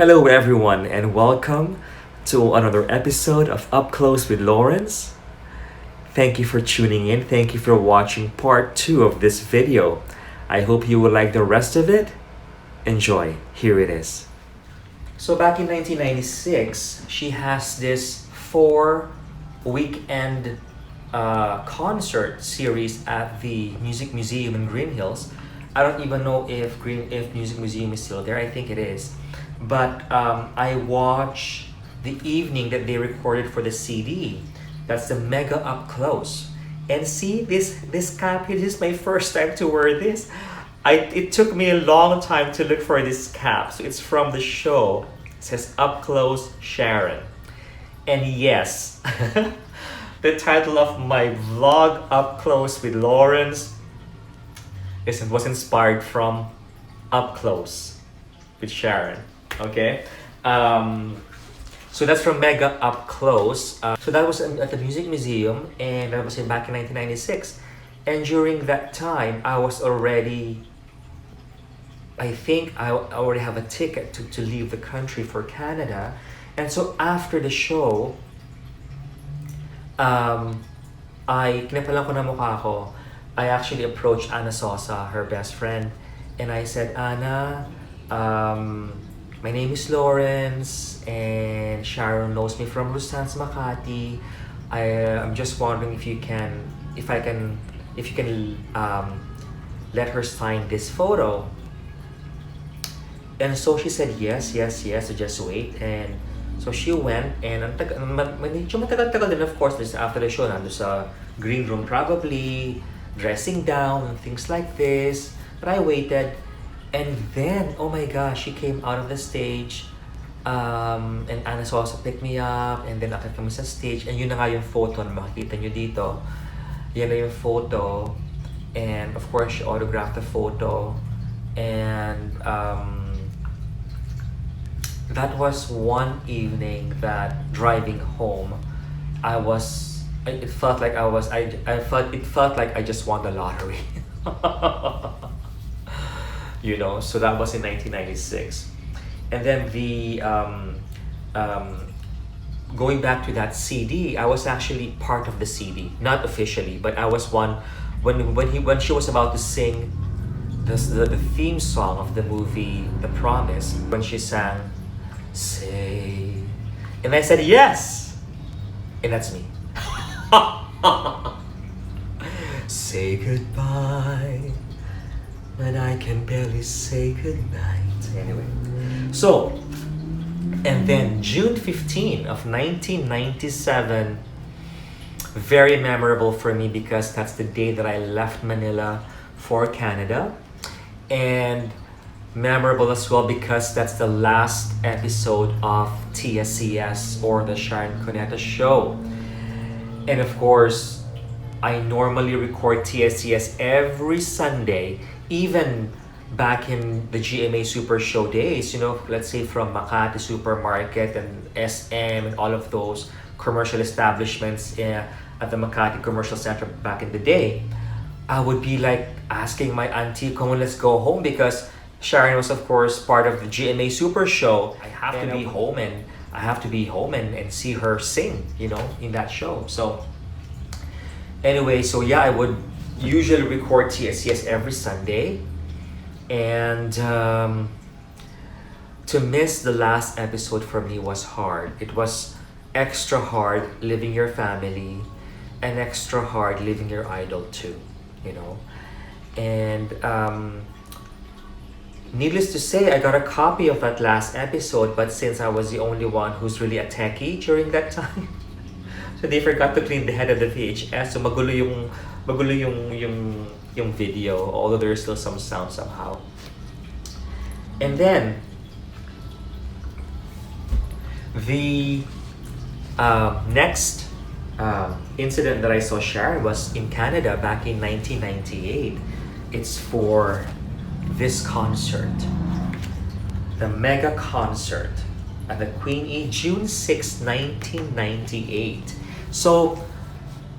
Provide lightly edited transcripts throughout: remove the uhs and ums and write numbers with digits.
Hello, everyone, and welcome to another episode of Up Close with Lawrence. Thank you for tuning in. Thank you for watching part 2 of this video. I hope you will like the rest of it. Enjoy. Here it is. So, back in 1996, she has this 4 weekend concert series at the Music Museum in Green Hills. I don't even know if Music Museum is still there. I think it is. But I watched the evening that they recorded for the CD. That's the Mega Up Close. And see this cap here. This is my first time to wear this. It took me a long time to look for this cap. So it's from the show. It says Up Close Sharon. And yes, the title of my vlog Up Close with Lawrence was inspired from Up Close with Sharon. Okay, so that's from Mega Up Close. So that was at the Music Museum, and that was back in 1996. And during that time, I think I already have a ticket to leave the country for Canada. And so after the show, kinapalan ko na mukha ko. I actually approached Anna Sosa, her best friend, and I said, Anna, my name is Lawrence, and Sharon knows me from Rustan's Makati. I'm just wondering if you can let her sign this photo. And so she said yes, so just wait. And so she went, and medyo matagal-tagal din, of course, this after the show, nandun sa green room probably, dressing down and things like this. But I waited. And then, oh my gosh, she came out of the stage, and Anna Sosa picked me up, and then akit kami sa stage, and yun na nga yung photo na makikita nyo dito. Yan na yung photo, and of course, she autographed the photo, and that was one evening that driving home, it felt like I just won the lottery. You know, so that was in 1996. And then going back to that CD, I was actually part of the CD, not officially, but I was one when she was about to sing the theme song of the movie The Promise, when she sang "Say," and I said yes, and that's me. Say goodbye when I can barely say goodnight. Anyway, so, and then June 15 of 1997, very memorable for me because that's the day that I left Manila for Canada, and memorable as well because that's the last episode of TSCS, or the Sharon Cuneta show. And of course, I normally record TSCS every Sunday, even back in the GMA Super Show days, you know, let's say from Makati Supermarket and SM and all of those commercial establishments at the Makati Commercial Center back in the day. I would be like asking my auntie, come on, let's go home, because Sharon was of course part of the GMA Super Show. I have to be home and see her sing, you know, in that show. So anyway, so yeah, I would usually record TSCS every Sunday, and to miss the last episode for me was hard. It was extra hard leaving your family, and extra hard leaving your idol too, you know. And needless to say, I got a copy of that last episode, but since I was the only one who's really a techie during that time, so they forgot to clean the head of the VHS, so magulo yung video, although there's still some sound somehow. And then the next incident that I saw Sharon was in Canada back in 1998. It's for this concert, the Mega Concert at the Queen E, June 6, 1998. So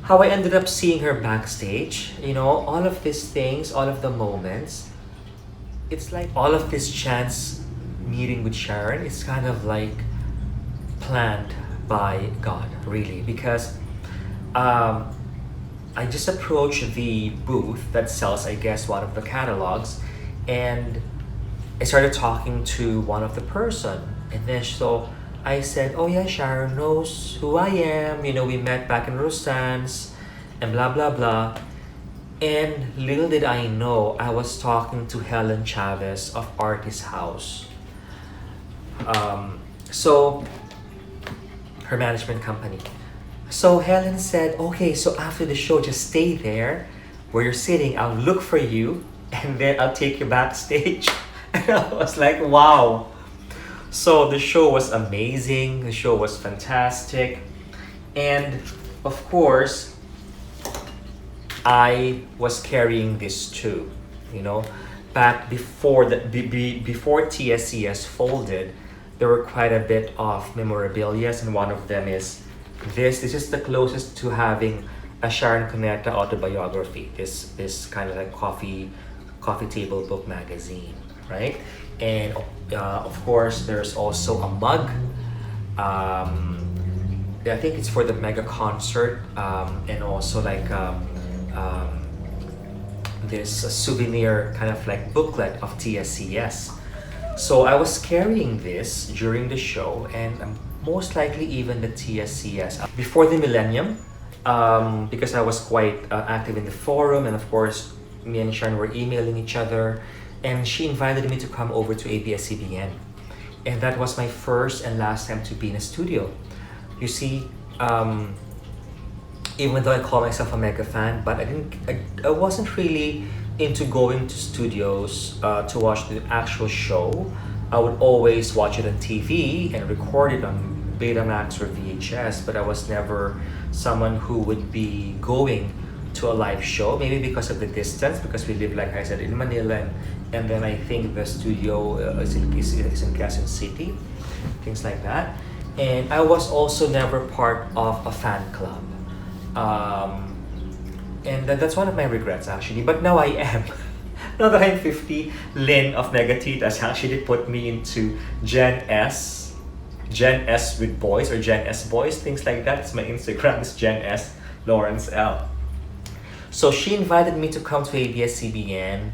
how I ended up seeing her backstage, you know, all of these things, all of the moments, it's like all of this chance meeting with Sharon is kind of like planned by God, really, because I just approached the booth that sells, I guess, one of the catalogs, and I started talking to one of the person, and then so I said, "Oh yeah, Sharon knows who I am. You know, we met back in Rustans, and blah blah blah." And little did I know, I was talking to Helen Chavez of Artist House. So her management company. So Helen said, "Okay, so after the show, just stay there where you're sitting. I'll look for you, and then I'll take you backstage." And I was like, "Wow." So the show was amazing. The show was fantastic, and of course, I was carrying this too. You know, back before before TSCS folded, there were quite a bit of memorabilia, and one of them is this. This is the closest to having a Sharon Cuneta autobiography. This kind of like coffee table book magazine, right? And of course, there's also a mug. I think it's for the mega concert, and also like this souvenir kind of like booklet of TSCS. So I was carrying this during the show, and most likely even the TSCS before the millennium, because I was quite active in the forum, and of course me and Sharon were emailing each other, and she invited me to come over to ABSCBN, and that was my first and last time to be in a studio. You see, even though I call myself a mega fan, but I wasn't really into going to studios to watch the actual show. I would always watch it on TV and record it on Betamax or VHS, but I was never someone who would be going to a live show, maybe because of the distance, because we live, like I said, in Manila, and then I think the studio is in Quezon City, things like that. And I was also never part of a fan club. And that's one of my regrets, actually, but now I am. Now that I'm 50, Lynn of Negatitas actually put me into Gen S with boys, or Gen S boys, things like that. It's my Instagram, is Gen S Lawrence L. So she invited me to come to ABS-CBN,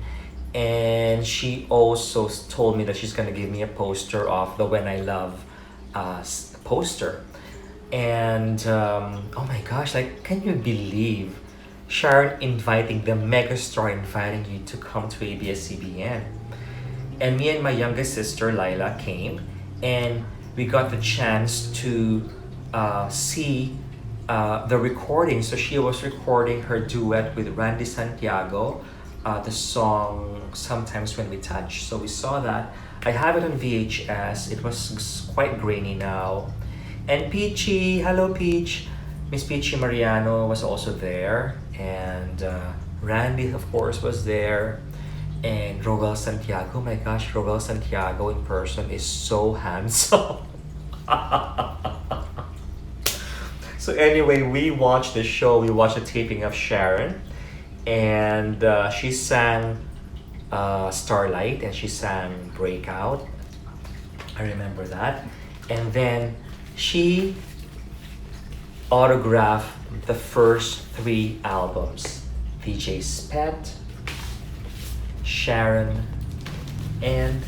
and she also told me that she's gonna give me a poster of the When I Love poster. And oh my gosh, like, can you believe Sharon inviting the Megastar, inviting you to come to ABS-CBN? And me and my youngest sister Lila came, and we got the chance to see the recording. So she was recording her duet with Randy Santiago, the song Sometimes When We Touch. So we saw that. I have it on VHS. It was quite grainy now. And Peachy, hello Peach. Miss Peachy Mariano was also there. And Randy, of course, was there. And Rogel Santiago, oh my gosh, Rogel Santiago in person is so handsome. So anyway, we watched the show. We watched the taping of Sharon, and she sang Starlight, and she sang Breakout. I remember that. And then she autographed the first 3 albums: VJ's Pet, Sharon, and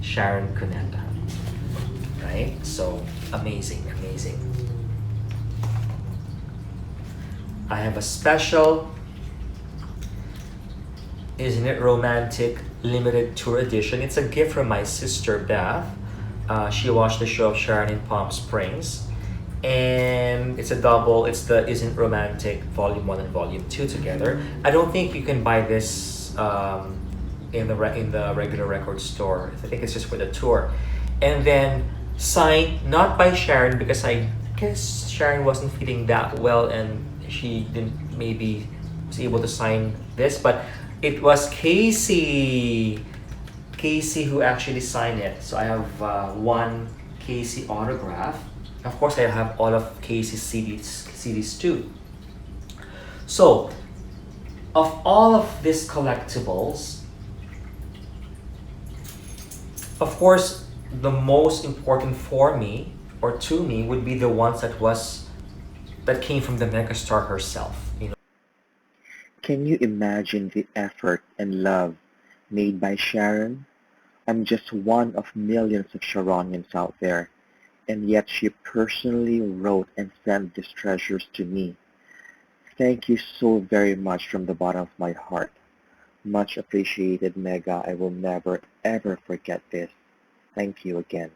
Sharon Cuneta. Right? So amazing, amazing. I have a special Isn't It Romantic limited tour edition. It's a gift from my sister Beth. She watched the show of Sharon in Palm Springs, and it's a double. It's the Isn't It Romantic Volume 1 and Volume 2 together. I don't think you can buy this in the regular record store. I think it's just for the tour. And then signed not by Sharon, because I guess Sharon wasn't feeling that well and she didn't maybe was able to sign this, but it was Casey who actually signed it. So I have one Casey autograph. Of course, I have all of Casey's CDs too. So of all of these collectibles, Of course, the most important for me or to me would be the ones that came from the megastar herself. You know, Can you imagine the effort and love made by Sharon? I'm just one of millions of Sharonians out there, and yet she personally wrote and sent these treasures to me. Thank you so very much from the bottom of my heart. Much appreciated, Mega. I will never ever forget this. Thank you again.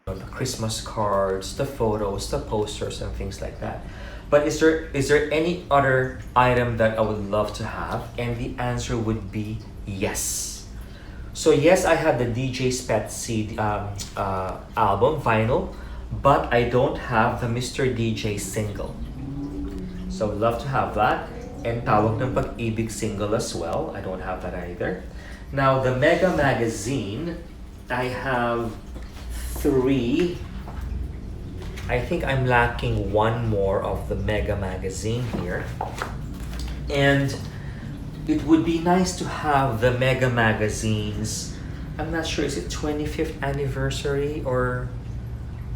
the Christmas cards, the photos, the posters, and things like that. But is there any other item that I would love to have? And the answer would be yes. So yes, I have the DJ's Pet CD album vinyl, but I don't have the Mr. DJ single. So I would love to have that. And Tawag ng Pag-ibig single as well. I don't have that either. Now the Mega magazine, I have three. I think I'm lacking one more of the Mega magazine here. And it would be nice to have the Mega magazines. I'm not sure, is it 25th anniversary or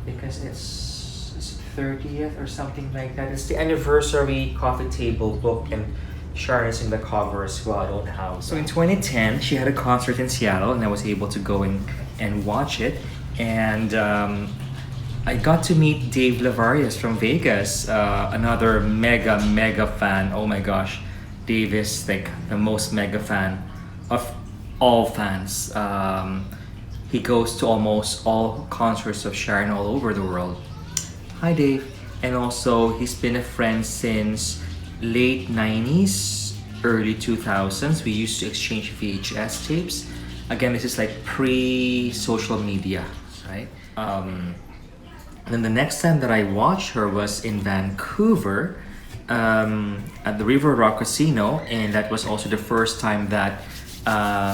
because it's 30th or something like that. It's the anniversary coffee table book and Sharon is in the cover as well. I don't have. So in 2010, she had a concert in Seattle and I was able to go in and watch it. And I got to meet Dave Lavarius from Vegas, another mega fan. Oh my gosh, Dave is like the most mega fan of all fans. He goes to almost all concerts of Sharon all over the world. Hi Dave. And also he's been a friend since late 90s, early 2000s. We used to exchange VHS tapes. Again, this is like pre-social media, right? Then the next time that I watched her was in Vancouver at the River Rock Casino, and that was also the first time that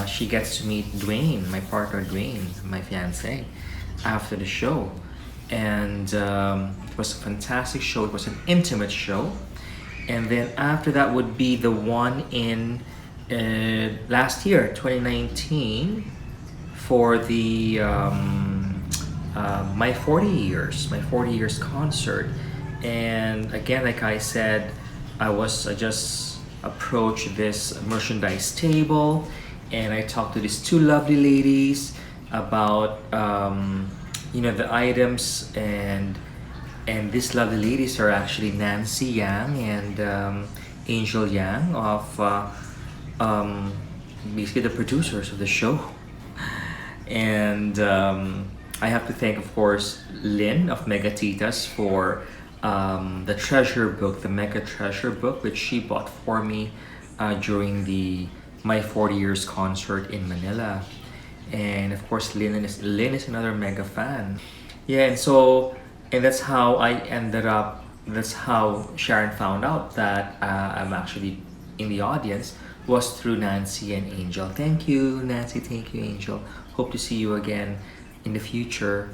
she gets to meet Dwayne, my partner Dwayne, my fiance, after the show. And it was a fantastic show. It was an intimate show. And then after that would be the one in last year, 2019, for the my 40 years concert. And again, like I said, I just approached this merchandise table and I talked to these two lovely ladies about the items, and these lovely ladies are actually Nancy Yang and Angel Yang of basically the producers of the show. And I have to thank, of course, Lynn of Mega Titas for the treasure book, the Mega Treasure book, which she bought for me during my 40 years concert in Manila. And of course, Lynn is another mega fan. Yeah, and that's how that's how Sharon found out that I'm actually in the audience, was through Nancy and Angel. Thank you, Nancy. Thank you, Angel. Hope to see you again in the future.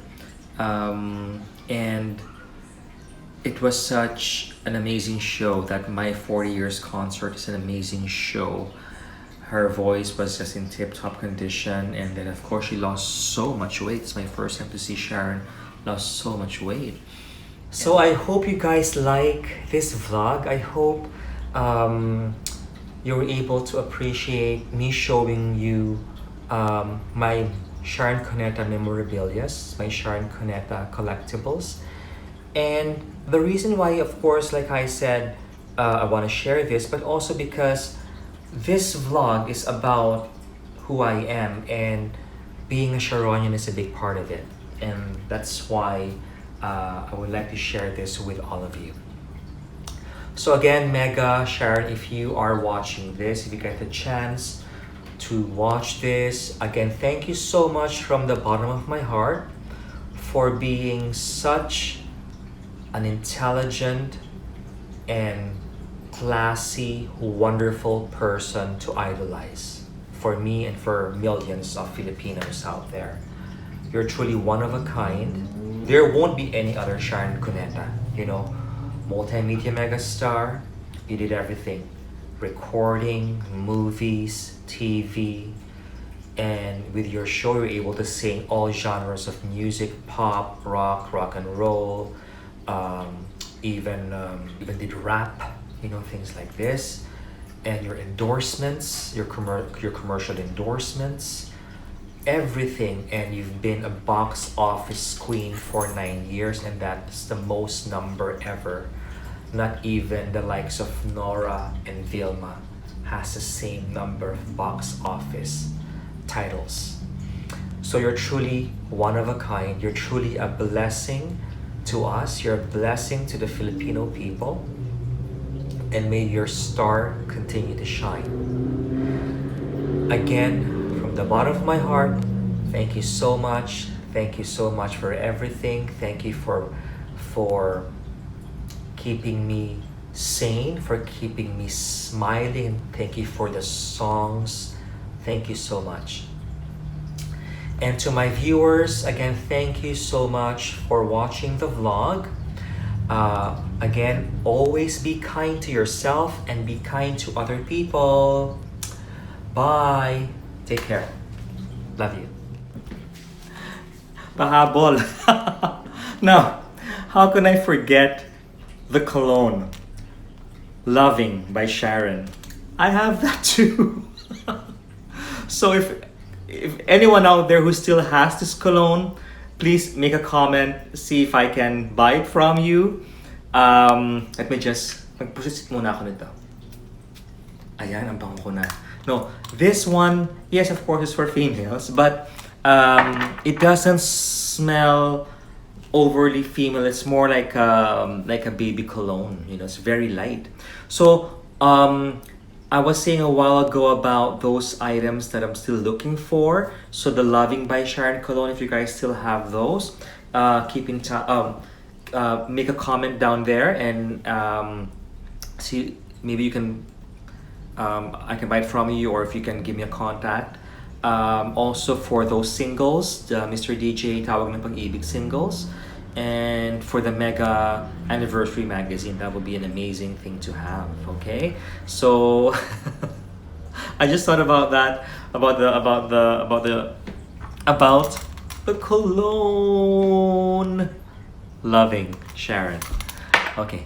And it was such an amazing show. That my 40 years concert is an amazing show. Her voice was just in tip-top condition, and then of course she lost so much weight. It's my first time to see Sharon lost so much weight. So I hope you guys like this vlog. I hope you were able to appreciate me showing you my Sharon Cuneta memorabilia, my Sharon Cuneta collectibles. And the reason why, of course, like I said, I want to share this, but also because this vlog is about who I am, and being a Sharonian is a big part of it. And that's why I would like to share this with all of you. So again, Mega, Sharon, if you are watching this, if you get the chance to watch this, again, thank you so much from the bottom of my heart for being such an intelligent and classy, wonderful person to idolize for me and for millions of Filipinos out there. You're truly one of a kind. There won't be any other Sharon Cuneta, multimedia megastar. You did everything. Recording, movies, TV, And with your show, you're able to sing all genres of music: pop, rock and roll, even did rap, things like this. And your endorsements, your commercial endorsements, everything. And you've been a box office queen for 9 years, and that's the most number ever. Not even the likes of Nora and Vilma has the same number of box office titles. So you're truly one of a kind. You're truly a blessing to us. You're a blessing to the Filipino people. And may your star continue to shine. Again, from the bottom of my heart, thank you so much. Thank you so much for everything. Thank you for keeping me sane, for keeping me smiling. Thank you for the songs. Thank you so much. And to my viewers, again, thank you so much for watching the vlog. Again, always be kind to yourself and be kind to other people. Bye. Take care. Love you. Pahabol. Now, how can I forget the cologne? Loving by Sharon. I have that too. So if anyone out there who still has this cologne, please make a comment, see if I can buy it from you. Let me just, mag-proceed muna ako nito. Ayan, ang bango ko na. No, this one, yes, of course, it's for females, but it doesn't smell overly female. It's more like a baby cologne. It's very light. So I was saying a while ago about those items that I'm still looking for. So the Loving by Sharon cologne, if you guys still have those, make a comment down there and see, maybe you can I can buy it from you, or if you can give me a contact. Also for those singles, the Mr. DJ Tawag ng Pag-ibig singles, and for the Mega Anniversary magazine, that would be an amazing thing to have. Okay, so I just thought about that, about the cologne. Loving Sharon. Okay.